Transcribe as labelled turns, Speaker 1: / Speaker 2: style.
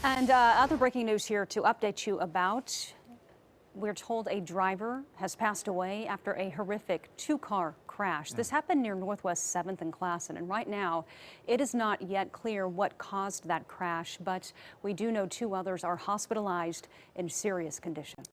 Speaker 1: And other breaking news here to update you about. We're told a driver has passed away after a horrific two-car crash. This happened near Northwest 7th and Classen, and right now it is not yet clear what caused that crash, but we do know two others are hospitalized in serious condition.